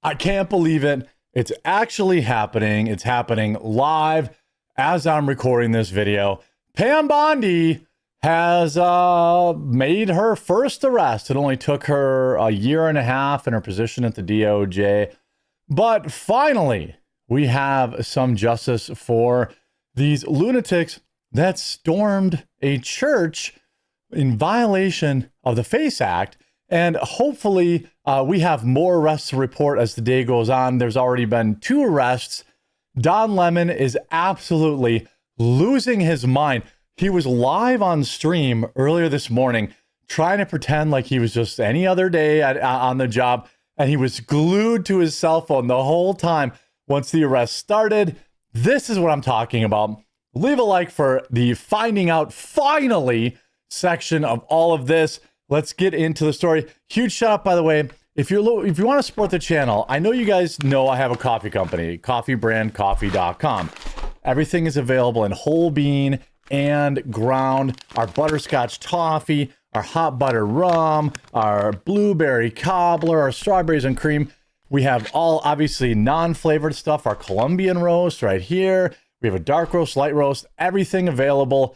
I can't believe it. It's actually happening. It's happening live as I'm recording this video. Pam Bondi has made her first arrest. It only took her a year and a half in her position at the DOJ. But finally, we have some justice for these lunatics that stormed a church in violation of the FACE Act. And hopefully we have more arrests to report as the day goes on. There's already been 2 arrests. Don Lemon is absolutely losing his mind. He was live on stream earlier this morning trying to pretend like he was just any other day on the job. And he was glued to his cell phone the whole time once the arrest started. This is what I'm talking about. Leave a like for the finding out finally section of all of this. Let's get into the story. Huge shout out, by the way. If you want to support the channel, I know you guys know I have a coffee company, coffeebrandcoffee.com. Everything is available in whole bean and ground. Our butterscotch toffee, our hot butter rum, our blueberry cobbler, our strawberries and cream. We have all obviously non-flavored stuff, our Colombian roast right here. We have a dark roast, light roast, everything available.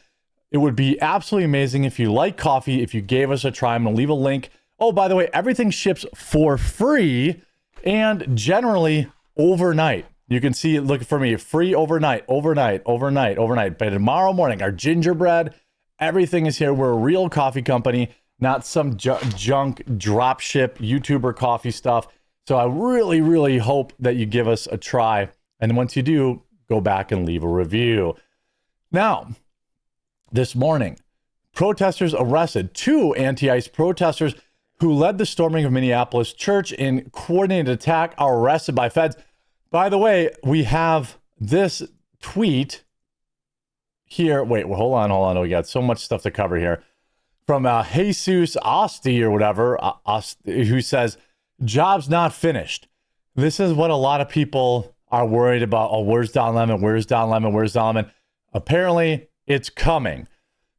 It would be absolutely amazing if you like coffee, if you gave us a try. I'm going to leave a link. Oh, by the way, everything ships for free and generally overnight. You can see, look for me, free overnight. By tomorrow morning, our gingerbread, everything is here. We're a real coffee company, not some junk drop ship YouTuber coffee stuff. So I really, really hope that you give us a try. And once you do, go back and leave a review. Now, this morning, protesters arrested. 2 anti-ICE protesters who led the storming of Minneapolis church in coordinated attack are arrested by feds. By the way, we have this tweet here. Wait, well, hold on. We got so much stuff to cover here. From Jesus Osti or whatever, who says, job's not finished. This is what a lot of people are worried about. Oh, where's Don Lemon? Apparently, it's coming.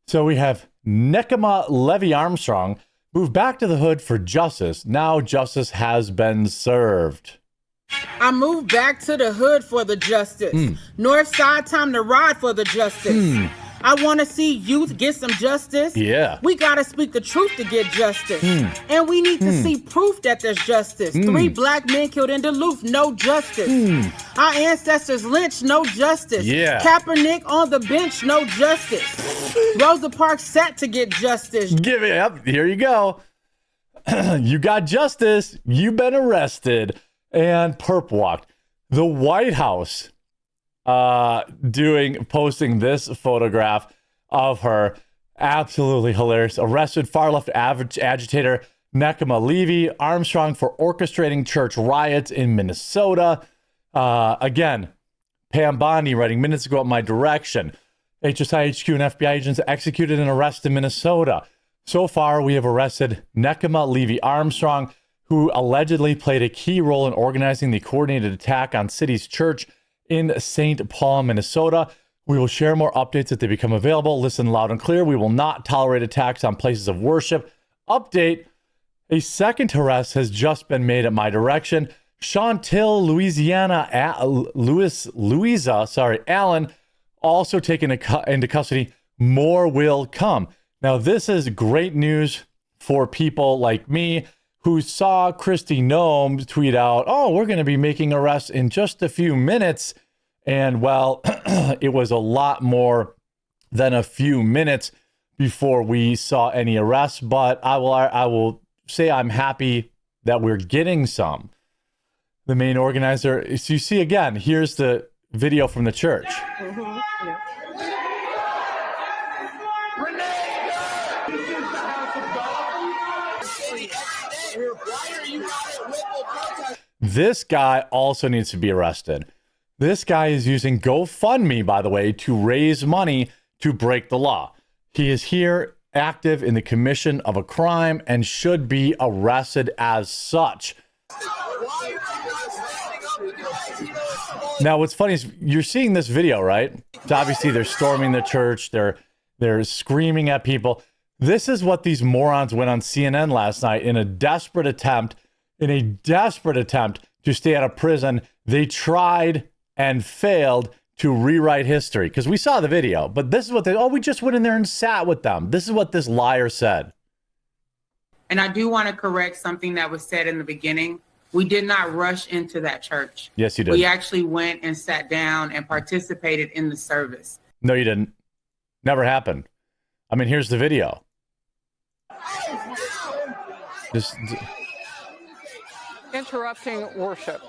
So we have Nekema Levy Armstrong moved back to the hood for justice. Now justice has been served. I moved back to the hood for the justice. North side, time to ride for the justice. I want to see youth get some justice. Yeah. We got to speak the truth to get justice. And we need to see proof that there's justice. 3 black men killed in Duluth, no justice. Our ancestors lynched, no justice. Yeah. Kaepernick on the bench, no justice. Rosa Parks sat to get justice. Give it up. Here you go. You got justice. You've been arrested. And perp walked. The White House posting this photograph of her. Absolutely hilarious. Arrested far left agitator Nekema Levy Armstrong for orchestrating church riots in Minnesota. Again, Pam Bondi writing minutes ago at my direction. HSI HQ and FBI agents executed an arrest in Minnesota. So far, we have arrested Nekema Levy Armstrong, who allegedly played a key role in organizing the coordinated attack on City's church in St. Paul, Minnesota. We will share more updates as they become available. Listen loud and clear. We will not tolerate attacks on places of worship. Update. A second arrest has just been made at my direction. Chantil Louisa Allen, also taken into custody. More will come. Now, this is great news for people like me who saw Kristi Noem tweet out, oh, we're going to be making arrests in just a few minutes. And well, it was a lot more than a few minutes before we saw any arrests. But I will say I'm happy that we're getting some. The main organizer, so you see again, here's the video from the church. This guy also needs to be arrested. This guy is using GoFundMe, by the way, to raise money to break the law. He is here active in the commission of a crime and should be arrested as such. Now, what's funny is you're seeing this video, right? So obviously, they're storming the church. They're screaming at people. This is what these morons went on CNN last night in a desperate attempt to stay out of prison. They tried and failed to rewrite history, because we saw the video. But this is what we just went in there and sat with them. This is what this liar said. And I do want to correct something that was said in the beginning. We did not rush into that church. Yes, you did. We actually went and sat down and participated in the service. No, you didn't. Never happened. I mean, here's the video. Just interrupting worship.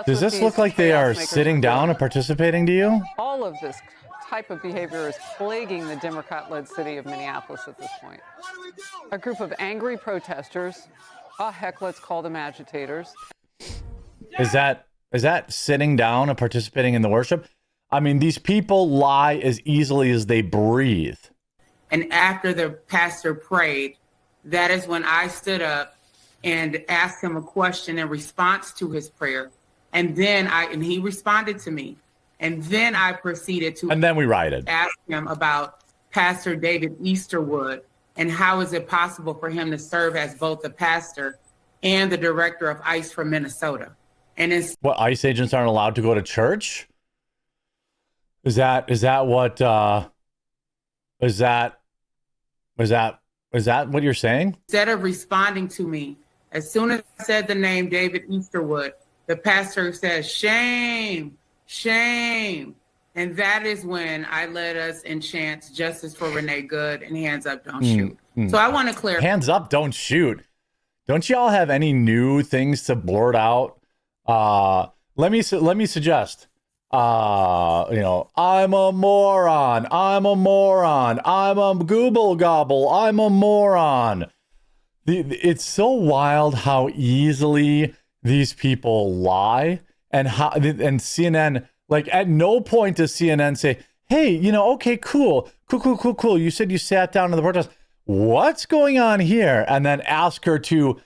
Does this look like they are sitting down and participating to you? All of this type of behavior is plaguing the Democrat-led city of Minneapolis at this point. A group of angry protesters, heck, let's call them agitators. Is that sitting down and participating in the worship? I mean, these people lie as easily as they breathe. And after the pastor prayed, that is when I stood up and asked him a question in response to his prayer. And then he responded to me. And then I proceeded to and then we rioted. Ask him about Pastor David Easterwood and how is it possible for him to serve as both the pastor and the director of ICE for Minnesota. And it's what, ICE agents aren't allowed to go to church? Is that what you're saying? Instead of responding to me, as soon as I said the name David Easterwood, the pastor says, "Shame, shame." And that is when I led us in chants, "Justice for Renee Good" and "Hands Up, Don't Shoot." So I want to clarify. Hands up, don't shoot. Don't y'all have any new things to blurt out? Let me suggest. I'm a moron. I'm a moron. I'm a gooble gobble. I'm a moron. It's so wild how easily these people lie, and CNN, like, at no point does CNN say, "Hey, okay, cool. You said you sat down in the protest. What's going on here?" And then ask her to,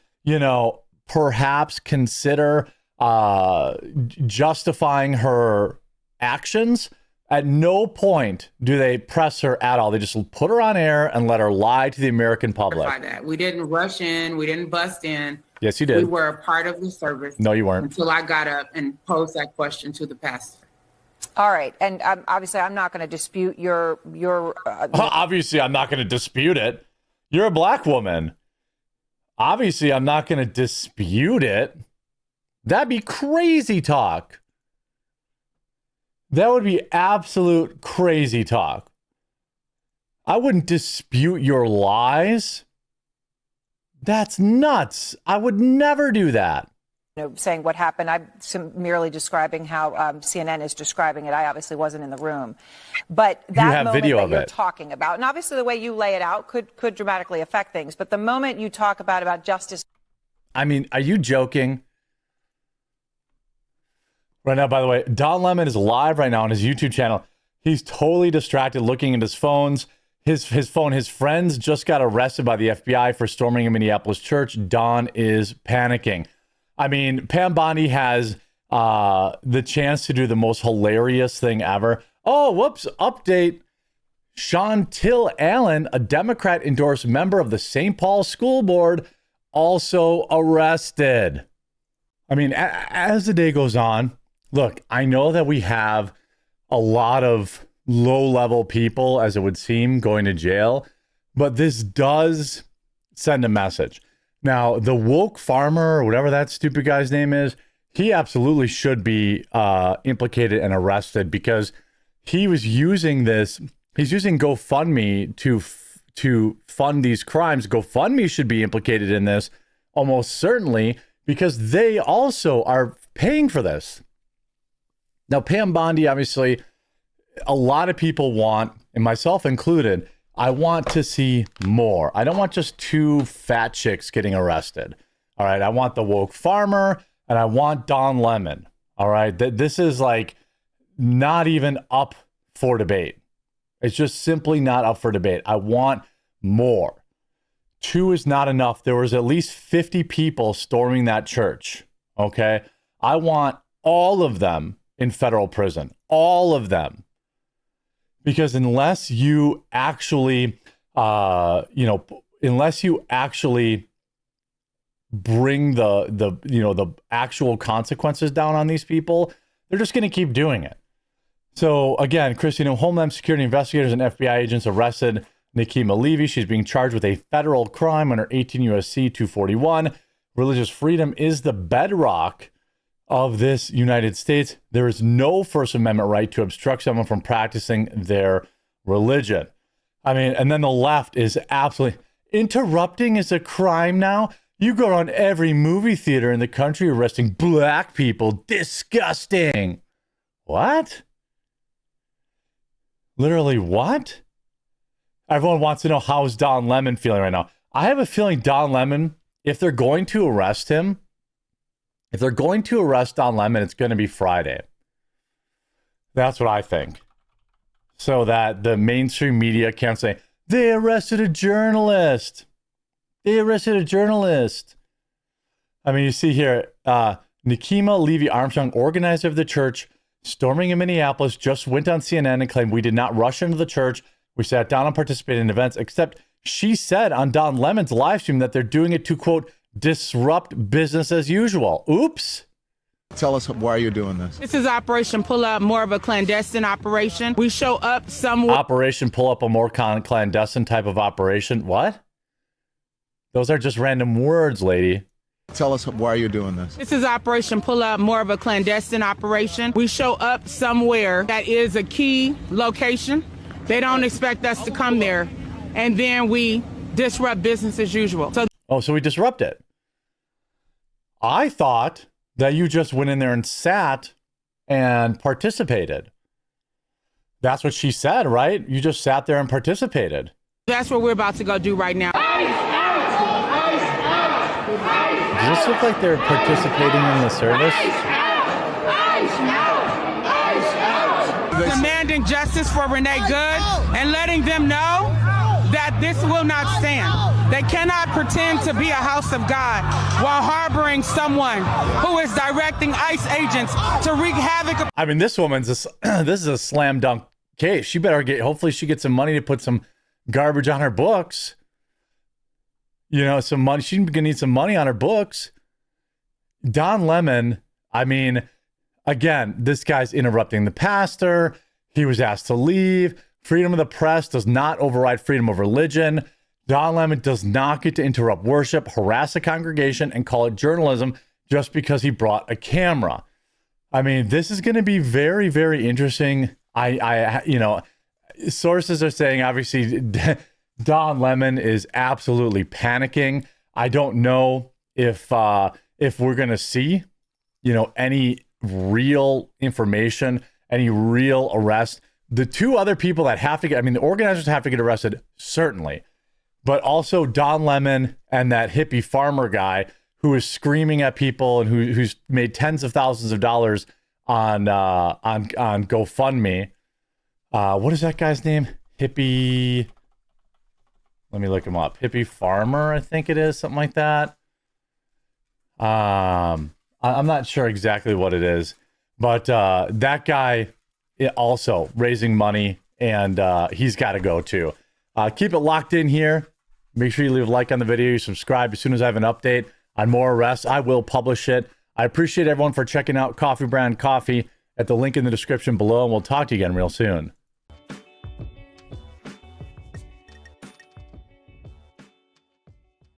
perhaps consider justifying her actions. At no point do they press her at all. They just put her on air and let her lie to the American public. That. We didn't rush in. We didn't bust in. Yes, you did. We were a part of the service. No, you weren't. Until I got up and posed that question to the pastor. All right. And obviously, I'm not going to dispute your Obviously, I'm not going to dispute it. You're a black woman. Obviously, I'm not going to dispute it. That'd be crazy talk. That would be absolute crazy talk. I wouldn't dispute your lies. That's nuts. I would never do that. Saying what happened. I'm merely describing how CNN is describing it. I obviously wasn't in the room. But that moment that you're talking about, and obviously the way you lay it out could dramatically affect things. But the moment you talk about justice. I mean, are you joking? Right now, by the way, Don Lemon is live right now on his YouTube channel. He's totally distracted looking at his phones. His friends just got arrested by the FBI for storming a Minneapolis church. Don is panicking. I mean, Pam Bondi has the chance to do the most hilarious thing ever. Oh, whoops, update. Chantil Allen, a Democrat-endorsed member of the St. Paul School Board, also arrested. I mean, as the day goes on, look, I know that we have a lot of low-level people, as it would seem, going to jail, but this does send a message. Now, the woke farmer, or whatever that stupid guy's name is, he absolutely should be implicated and arrested, because he was using this. He's using GoFundMe to fund these crimes. GoFundMe should be implicated in this, almost certainly, because they also are paying for this. Now, Pam Bondi, obviously, a lot of people want, and myself included, I want to see more. I don't want just two fat chicks getting arrested. All right. I want the woke farmer and I want Don Lemon. All right. This is like not even up for debate. It's just simply not up for debate. I want more. Two is not enough. There was at least 50 people storming that church. Okay. I want all of them in federal prison. All of them. Because unless you actually, unless you actually bring the actual consequences down on these people, they're just going to keep doing it. So again, Christine, Homeland Security investigators and FBI agents arrested Nikema Levy. She's being charged with a federal crime under 18 U.S.C. 241. Religious freedom is the bedrock of this United States. There is no First Amendment right to obstruct someone from practicing their religion. I mean, and then the left is absolutely interrupting is a crime now. You go around every movie theater in the country arresting black people. Disgusting. What? Literally what? Everyone wants to know how is Don Lemon feeling right now. I have a feeling Don Lemon, if they're going to arrest him, if they're going to arrest Don Lemon, it's going to be Friday. That's what I think. So that the mainstream media can't say, they arrested a journalist. They arrested a journalist. I mean, you see here, Nikema Levy Armstrong, organizer of the church, storming in Minneapolis, just went on CNN and claimed we did not rush into the church. We sat down and participated in events, except she said on Don Lemon's live stream that they're doing it to, quote, disrupt business as usual. Oops. Tell us why you're doing this. This is Operation Pull Up, more of a clandestine operation. We show up somewhere. Operation Pull Up, a more clandestine type of operation. What? Those are just random words, lady. Tell us why you're doing this. This is Operation Pull Up, more of a clandestine operation. We show up somewhere that is a key location. They don't expect us to come there. And then we disrupt business as usual. So we disrupt it. I thought that you just went in there and sat and participated. That's what she said, right? You just sat there and participated. That's what we're about to go do right now. Does this look like they're participating in the service? Demanding justice for Renee Good and letting them know that this will not stand. They cannot pretend to be a house of God while harboring someone who is directing ICE agents to wreak havoc. I mean, this woman's this is a slam dunk case. She better hopefully she gets some money to put some garbage on her books. You know, some money. She's gonna need some money on her books. Don Lemon, I mean, again, this guy's interrupting the pastor. He was asked to leave. Freedom of the press does not override freedom of religion. Don Lemon does not get to interrupt worship, harass a congregation, and call it journalism just because he brought a camera. I mean, this is going to be very, very interesting. You know, sources are saying, obviously, Don Lemon is absolutely panicking. I don't know if we're going to see, you know, any real information, any real arrest. The two other people that have to get, I mean, the organizers have to get arrested, certainly, but also Don Lemon and that hippie farmer guy who is screaming at people and who's made tens of thousands of dollars on GoFundMe. What is that guy's name? Hippie. Let me look him up. Hippie farmer, I think it is, something like that. I'm not sure exactly what it is, but that guy also raising money, and he's got to go too. Keep it locked in here. Make sure you leave a like on the video. You subscribe. As soon as I have an update on more arrests, I will publish it. I appreciate everyone for checking out Coffee Brand Coffee at the link in the description below, and we'll talk to you again real soon.